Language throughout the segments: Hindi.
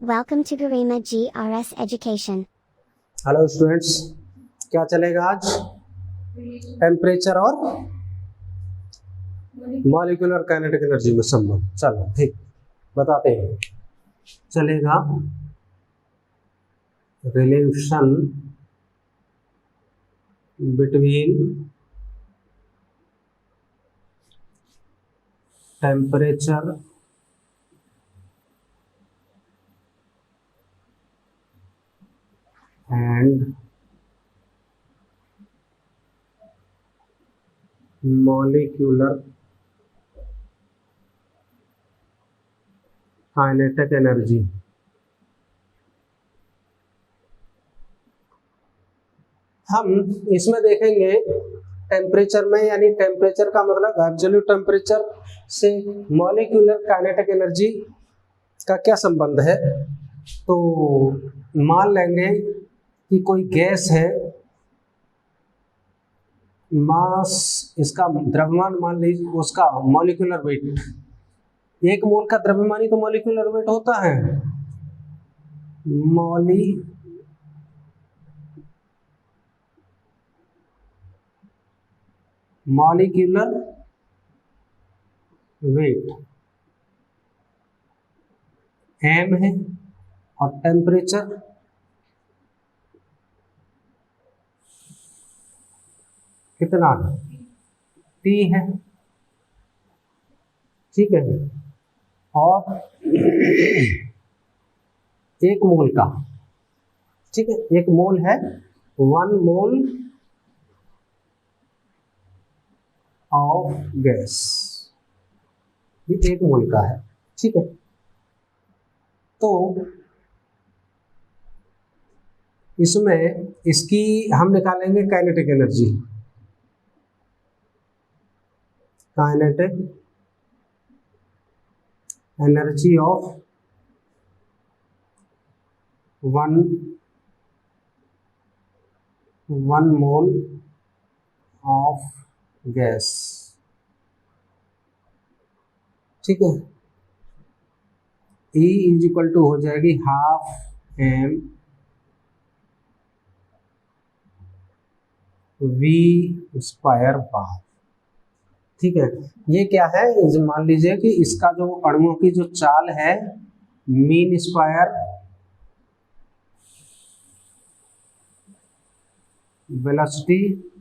Welcome to Garima GRS Education. Hello students, क्या चलेगा आज? टेम्परेचर और मॉलिक्यूलर काइनेटिक एनर्जी में संबंध। चलो ठीक, बताते हैं। चलेगा relation between temperature and molecular kinetic energy। हम इसमें देखेंगे टेम्परेचर में, यानी टेम्परेचर का मतलब एब्सोल्यूट टेम्परेचर से मॉलिक्यूलर काइनेटिक एनर्जी का क्या संबंध है। तो मान लेंगे कि कोई गैस है, मास इसका द्रव्यमान मान लीजिए, उसका मॉलिक्यूलर वेट, एक मोल का द्रव्यमान ही तो मॉलिक्यूलर वेट होता है। मॉलिक्यूलर वेट m है और टेम्परेचर कितना है? T है, ठीक है। और एक मोल का, ठीक है, एक मोल है 1 मोल ऑफ गैस, ये 1 मोल का है, ठीक है। तो इसमें इसकी हम निकालेंगे kinetic energy. Kinetic energy of 1 mole of gas, ठीक है। E इज इक्वल टू हो जाएगी ½ m v² बार, ठीक है। ये क्या है? मान लीजिए कि इसका जो अणुओं की जो चाल है, mean square velocity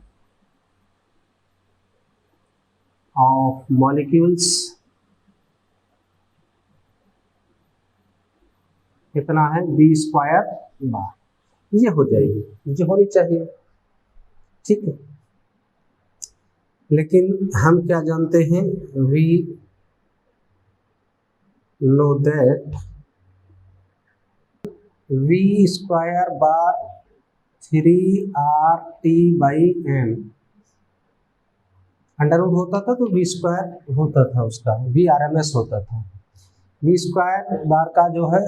of molecules कितना है? v² बार। ये हो जाएगी, ये होनी चाहिए, ठीक है। लेकिन हम क्या जानते हैं? We know that v² bar 3RT/m अंडरवुड होता था तो v² होता था, उसका VRMS होता था। v² बार का जो है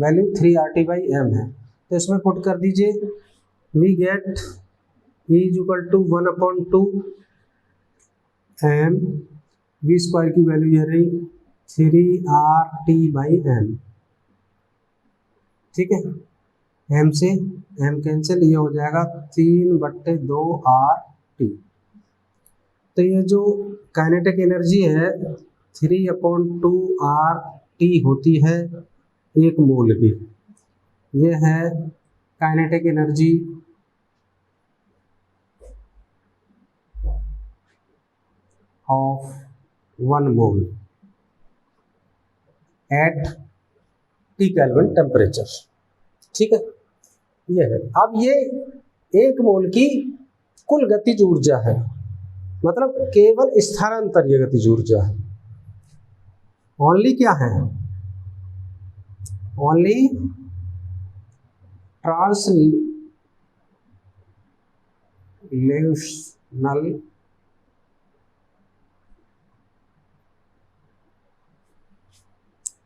वैल्यू 3RT/m है, तो इसमें पुट कर दीजिए। We get E is equal to 1/2 m, v² की वैल्यू ये रही 3RT/m, ठीक है। m से m कैंसिल, ये हो जाएगा 3/2RT। तो ये जो काइनेटिक एनर्जी है 3/2RT होती है 1 मोल की। ये है kinetic energy of 1 mole at T kelvin temperature, ठीक है। ये है। अब ये 1 मोल की कुल गतिज ऊर्जा है, मतलब केवल स्थानांतरीय गतिज ऊर्जा है। ओनली क्या है? ओनली ट्रांसलेशनल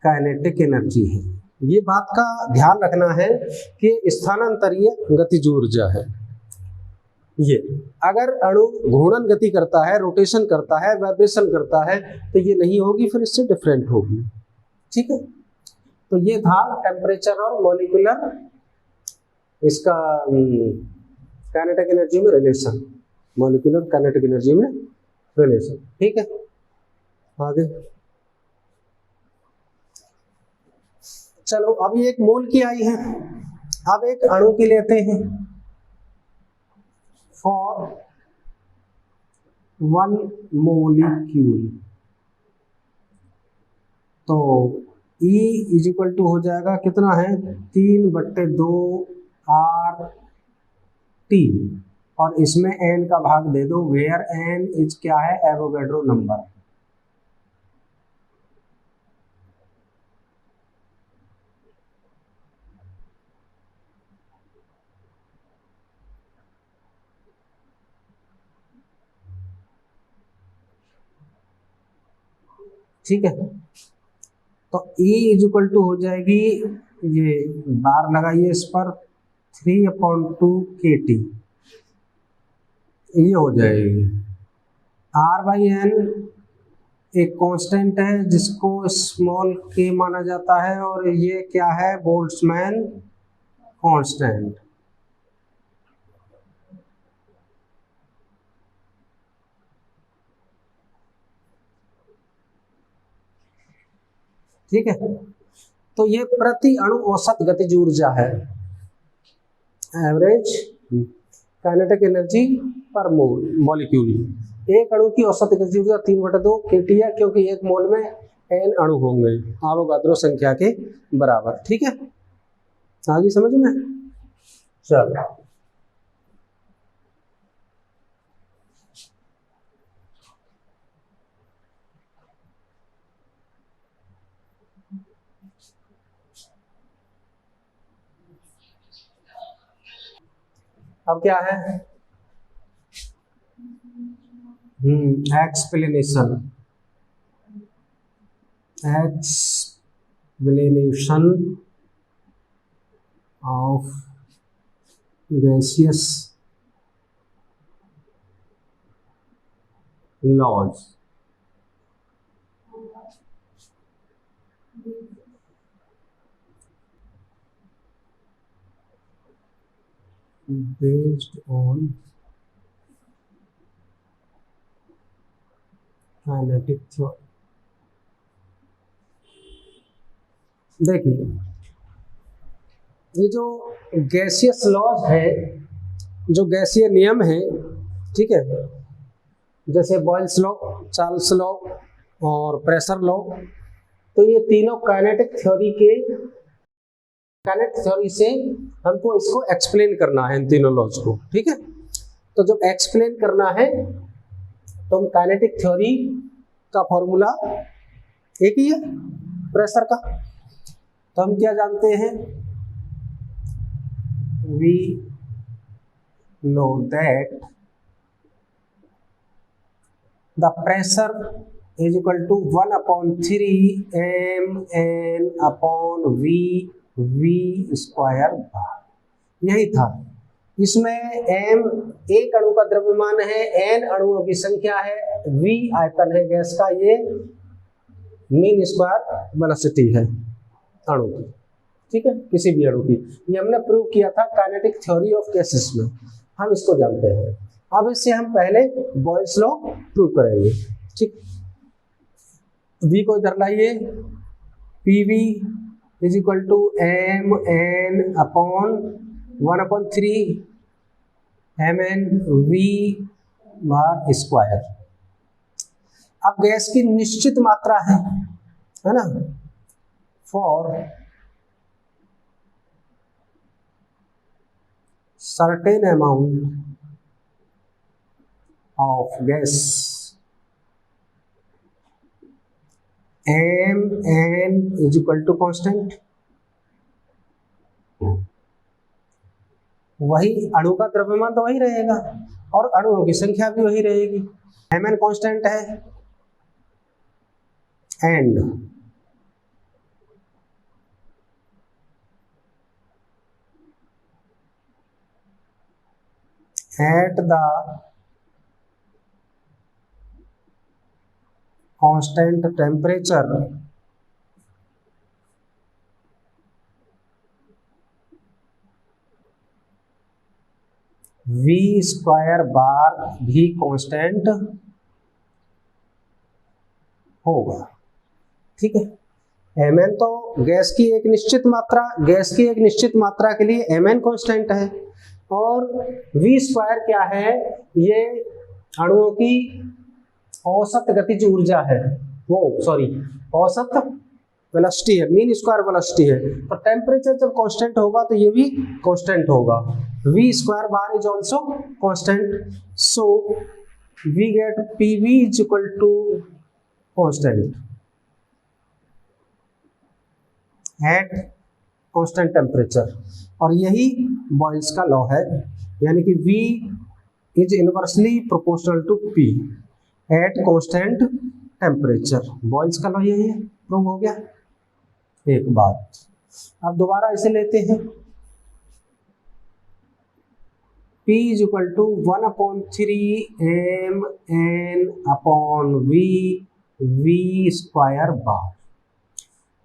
काइनेटिक एनर्जी है। ये बात का ध्यान रखना है कि स्थानांतरीय गतिज ऊर्जा है। ये अगर अणु घूर्णन गति करता है, रोटेशन करता है, वाइब्रेशन करता है, तो ये नहीं होगी, फिर इससे डिफरेंट होगी, ठीक है। तो ये था टेम्परेचर और मॉलिक्यूलर इसका काइनेटिक एनर्जी में रिलेशन, मॉलिक्यूलर काइनेटिक एनर्जी में रिलेशन। ठीक है, आगे चलो, अभी एक मोल की आई है, अब एक अणु की लेते हैं। फॉर 1 मोलिक्यूल, तो E इज इक्वल टू हो जाएगा कितना है 3/2 RT, और इसमें n का भाग दे दो, वेयर n इज क्या है एवोगैड्रो नंबर। ठीक है, तो E इज इक्वल टू हो जाएगी, ये बार लगाइए इस पर, 3/2 kT, ये हो जाएगी। R/N एक कांस्टेंट है जिसको स्मॉल k माना जाता है, और ये क्या है बोल्ट्जमैन कांस्टेंट। ठीक है, तो ये प्रति अणु औसत गतिज ऊर्जा है, एवरेज काइनेटिक एनर्जी पर मोल मॉलिक्यूल। एक अणु की औसत गतिज ऊर्जा 3/2 kT है, क्योंकि एक मोल में n अणु होंगे एवोगाद्रो संख्या के बराबर। ठीक है, आगे समझ में। चलो, अब क्या है explanation, explanation of gaseous laws. based on kinetic theory। देखिए, ये जो गैसियस लॉज है, जो गैसीय नियम है, ठीक है, जैसे बॉयल्स लॉ, चार्ल्स लॉ और प्रेशर लॉ, तो ये तीनों काइनेटिक थ्योरी से हमको इसको एक्सप्लेन करना है, इन तीनों लॉज को। ठीक है, तो जब एक्सप्लेन करना है तो हम काइनेटिक थ्योरी का फॉर्मूला एक ही है प्रेशर का, तो हम क्या जानते हैं, we know that the pressure is equal to 1/3 mn/v² bar. यही था, इसमें m एक अणु का द्रव्यमान है, n अणुओं की संख्या है, v आयतन है गैस का, ये मीन स्क्वायर वेलोसिटी है अणु की। ठीक है, किसी भी अणु की। ये हमने प्रूव किया था काइनेटिक थ्योरी ऑफ गैसेस में, हम इसको जानते हैं। अब इससे हम पहले बॉयल्स लॉ प्रूव करेंगे। ठीक, v को इधर लाइए, pv is equal to mn/1/3 mn/v²। अब गैस की निश्चित मात्रा है ना, for certain amount of gas mn is equal to constant, वही अणु का द्रव्यमान तो वही रहेगा और अणुओं की संख्या भी वही रहेगी, mn कांस्टेंट है, and at the constant temperature v square bar भी कांस्टेंट होगा। ठीक है, mn तो गैस की एक निश्चित मात्रा के लिए mn कांस्टेंट है, और v स्क्वायर क्या है, ये अणुओं की औसत गतिज ऊर्जा है, औसत वेलोसिटी है, मीन स्क्वायर वेलोसिटी है। तो टेम्परेचर जब कांस्टेंट होगा तो ये भी कांस्टेंट होगा, v square bar is also constant, so we get pv is equal to constant at constant temperature. और यही बॉयल्स का लॉ है, यानी कि V is inversely proportional to P at constant temperature. Boyle's का लॉ यही है, प्रूव हो गया। एक बात, अब दोबारा इसे लेते हैं, P is equal to 1/3 mn/v square bar.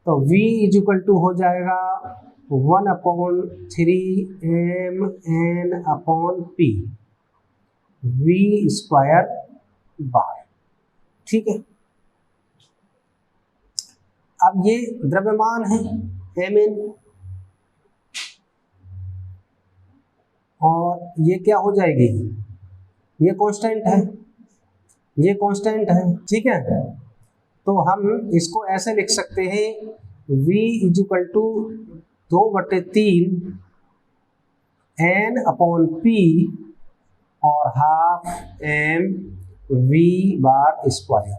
तो V इज इक्वल टू हो जाएगा 1/3 mn/p v स्क्वायर बार। ठीक है, अब ये द्रव्यमान है mn, और ये क्या हो जाएगी, ये कांस्टेंट है, ठीक है। तो हम इसको ऐसे लिख सकते हैं, v is equal to 2/3 n/p और ½ m v बार स्क्वायर।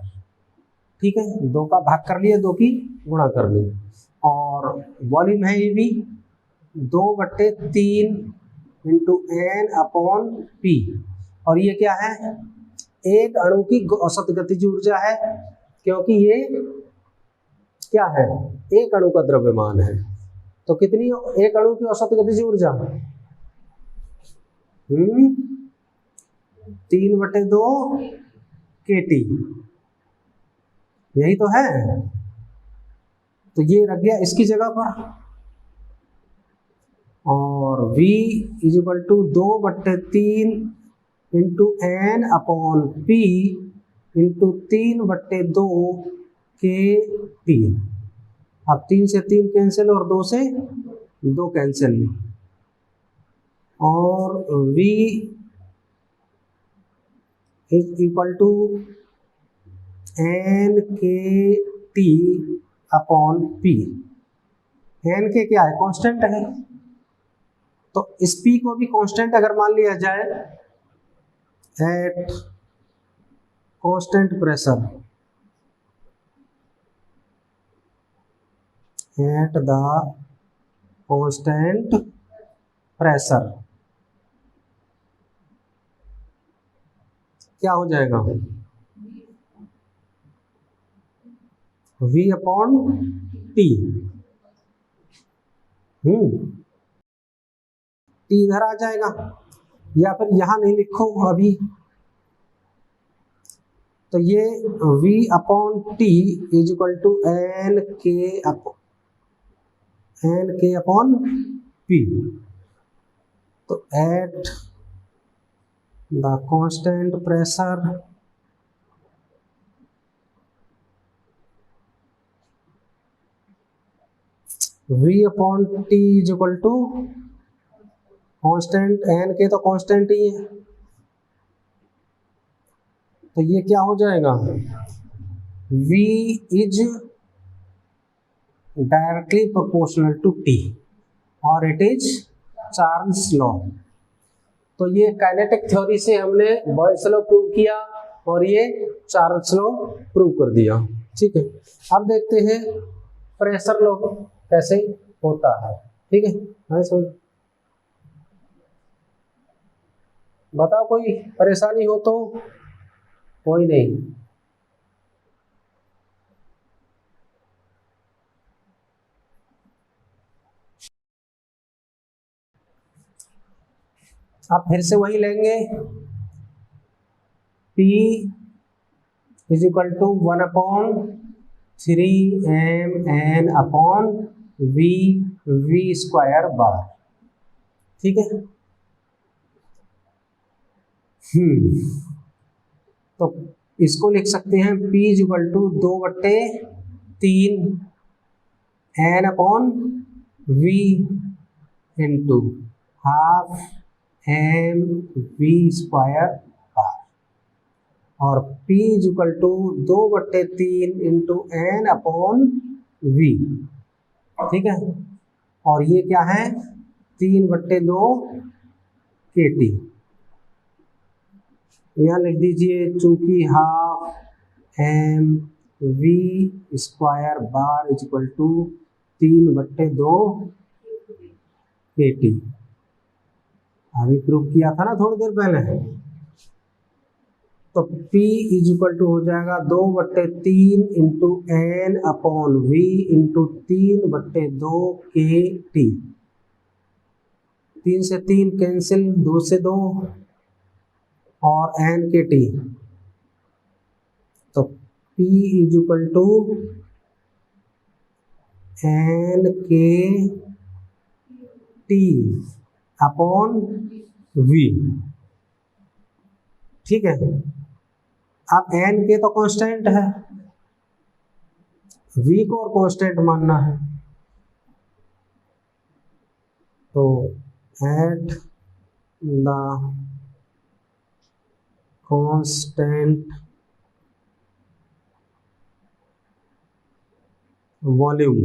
ठीक है, 2 का भाग कर लिया, 2 की गुणा कर ली, और वॉल्यूम है ये भी 2/3 इंटू n/p, और ये क्या है, एक अणु की औसत गतिज ऊर्जा है, क्योंकि ये क्या है, एक अणु का द्रव्यमान है। तो कितनी एक अणु की औसत गतिज ऊर्जा, 3/2 kT, यही तो है। तो ये रख गया इसकी जगह पर, और V is equal to 2/3 into n/p into 3/2 kT। अब 3 से 3 कैंसिल और 2 से 2 कैंसिल, और V is equal to NkT/P। Nk क्या है, कांस्टेंट है, तो इस P को भी कांस्टेंट अगर मान लिया जाए at constant pressure, eight the constant pressure, क्या हो जाएगा, V/T। T इधर आ जाएगा, या फिर यहां नहीं लिखो अभी, तो ये V/T is equal to Nk/P। तो at the constant pressure V/T is equal to constant, Nk तो कांस्टेंट ही है, तो ये क्या हो जाएगा, V is directly proportional to T और इट इज चार्ल्स लॉ। तो ये काइनेटिक थ्योरी से हमने बॉयल्स लॉ प्रूव किया, और ये चार्ल्स लॉ प्रूव कर दिया। ठीक है, अब देखते हैं प्रेशर लॉ कैसे होता है। ठीक है, बताओ, कोई परेशानी हो तो, कोई नहीं। आप फिर से वही लेंगे, P is equal to 1/3 mn/v v square bar. ठीक है, तो इसको लिख सकते हैं P equal to 2/3 N upon V into half m v square bar, और P equal to 2/3 into N upon V, ठीक है। और ये क्या है 3/2 KT। यहाँ लिख दीजिए चूंकि half m v square bar is equal to 3/2 KT। अभी प्रूव किया था ना थोड़ी देर पहले। तो P इज इक्वल टू हो जाएगा 2/3 into N upon V into 3/2 KT। 3 से 3 कैंसिल, 2 से 2 और N KT। तो P is equal to N KT upon V, ठीक है। अब N के तो कांस्टेंट है, V को और कांस्टेंट मानना है। तो at the constant volume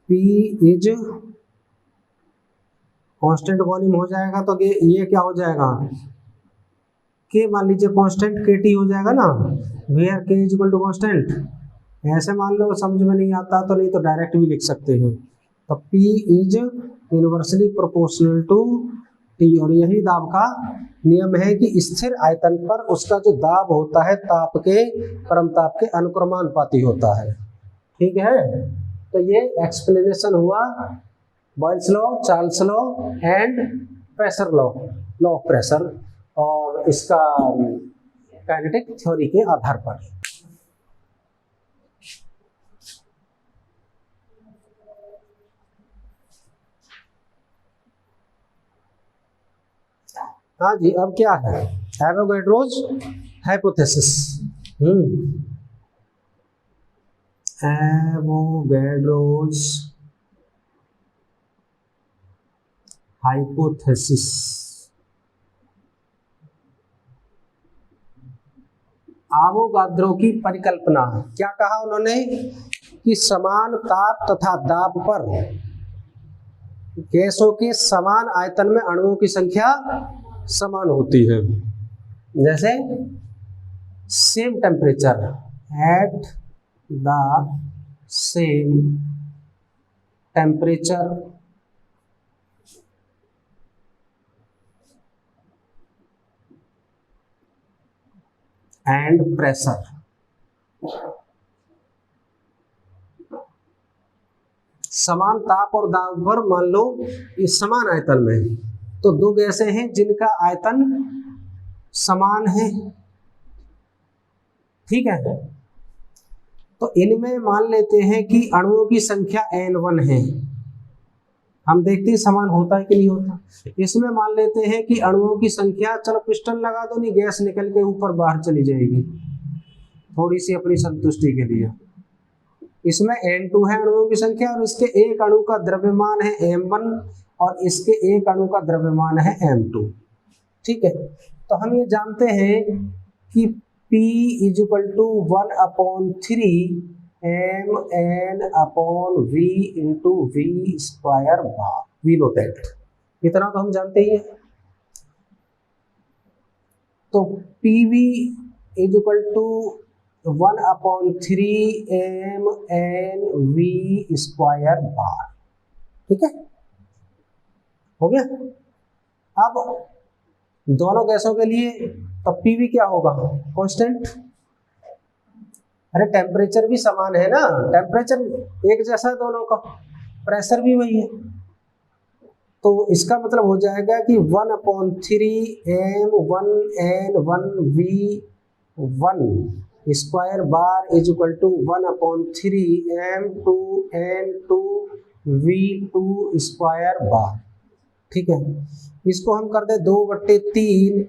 P is constant volume हो जाएगा, तो ये क्या हो जाएगा K, मान लीजिए कांस्टेंट KT हो जाएगा ना, where K is equal to constant. ऐसे मान लो, समझ में नहीं आता तो नहीं तो डायरेक्ट भी लिख सकते हैं। तो P is inversely proportional to T, और यही दाब का नियम है कि स्थिर आयतन पर उसका जो दाब होता है ताप के परमताप के अनुक्रमानुपाती होता है, ठीक है। तो ये एक्सप्लेनेशन हुआ Boyle's law, Charles law and pressure law, law of pressure, और इसका काइनेटिक थ्योरी के आधार पर। हाँ जी, अब क्या है Avogadro's hypothesis. Avogadro's hypothesis. Avogadro की परिकल्पना, क्या कहा उन्होंने कि समान ताप तथा दाब पर गैसों के समान आयतन में अणुओं की संख्या समान होती है। जैसे same temperature at the same temperature and pressure, समान ताप और दाब पर मान लो इस समान आयतन में, तो दो गैसें हैं जिनका आयतन समान है, ठीक है। तो इनमें मान लेते हैं कि अणुओं की संख्या N1 है। हम देखते हैं समान होता है कि नहीं होता। इसमें मान लेते हैं कि अणुओं की संख्या, चलो पिस्टन लगा दो, नहीं गैस निकल के ऊपर बाहर चली जाएगी थोड़ी सी अपनी संतुष्टि के लिए। इसमें N2 है अणुओं की संख्या, और इसके एक अणु का द्रव्यमान है M1 और इसके एक अणु का द्रव्यमान है M2, ठीक है। तो हम ये जानते हैं कि P is equal to 1/3 MN upon V into V square bar, we know that, इतना तो हम जानते ही हैं। तो PV is equal to 1/3 MN V square bar, ठीक है, हो गया। अब दोनों गैसों के लिए तो PV क्या होगा कांस्टेंट। अरे टेम्परेचर भी समान है ना, टेम्परेचर एक जैसा है दोनों का, प्रेशर भी वही है। तो इसका मतलब हो जाएगा कि 1/3 M1N1V1 square bar is equal to 1/3 M2N2V2 square bar. ठीक है, इसको हम कर दे 2/3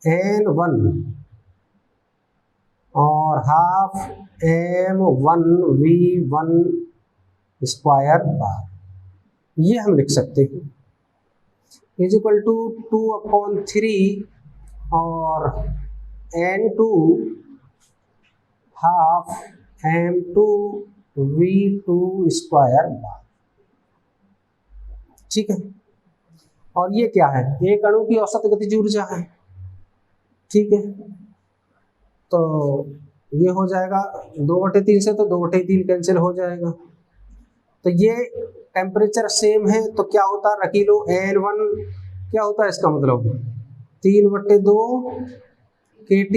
N1 और हाफ M1V1 स्क्वायर बार, ये हम लिख सकते हैं, इज इक्वल टू 2/3 और N2 half M2V2 square bar. ठीक है, और ये क्या है, एक अणु की औसत गतिज ऊर्जा है। ठीक है, तो ये हो जाएगा 2/3 से, तो 2/3 कैंसिल हो जाएगा। तो ये टेम्परेचर सेम है, तो क्या होता है, रखी लो N1 क्या होता है, इसका मतलब 3/2 kT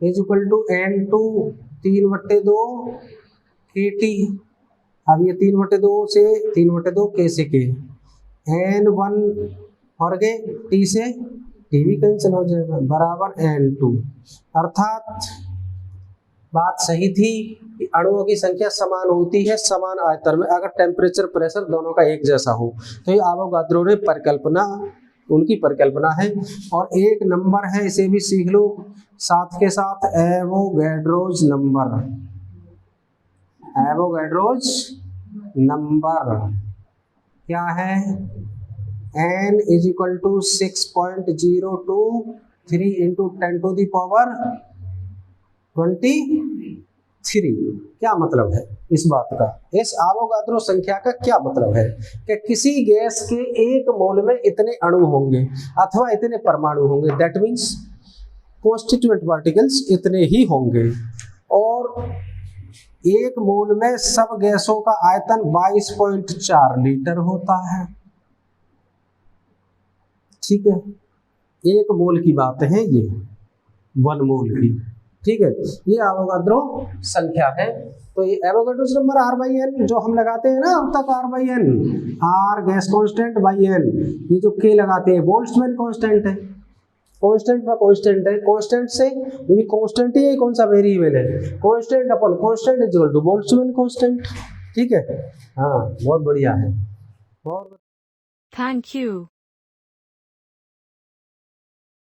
is equal to N2 3/2 kT। अब ये 3/2 से 3/2 K से K, N1 और गए T से T भी कैंसिल हो जाएगा, बराबर N2। अर्थात बात सही थी कि अणुओं की संख्या समान होती है समान आयतन में अगर टेम्परेचर प्रेशर दोनों का एक जैसा हो। तो ये एवोगाद्रो ने परिकल्पना, उनकी परिकल्पना है। और एक नंबर है, इसे भी सीख लो साथ के साथ, एवोगैड्रोज नंबर। एवोगैड्रोज नंबर क्या है, N is equal to 6.023 into 10⁻23। क्या मतलब है इस बात का, इस एवोगाद्रो संख्या का क्या मतलब है कि किसी गैस के एक मोल में इतने अणु होंगे अथवा इतने परमाणु होंगे, दैट मीन्स कॉन्स्टिट्यूएंट पार्टिकल्स इतने ही होंगे। और एक मोल में सब गैसों का आयतन 22.4 लीटर होता है। ठीक है, एक मोल की बात है ये, 1 मोल की। ठीक है, ये एवोगाद्रो संख्या है। तो ये एवोगाड्रोस नंबर R/N जो हम लगाते हैं ना अब तक, R/N, R gas constant by N, ये जो K लगाते हैं बोल्ट्जमैन कांस्टेंट है, कांस्टेंट पर कांस्टेंट है, कांस्टेंट से ये कांस्टेंट ही है, कौन सा वेरिएबल है, कांस्टेंट अपन constant is equal to Boltzmann constant. ठीक है, हाँ बहुत बढ़िया है। और Thank you.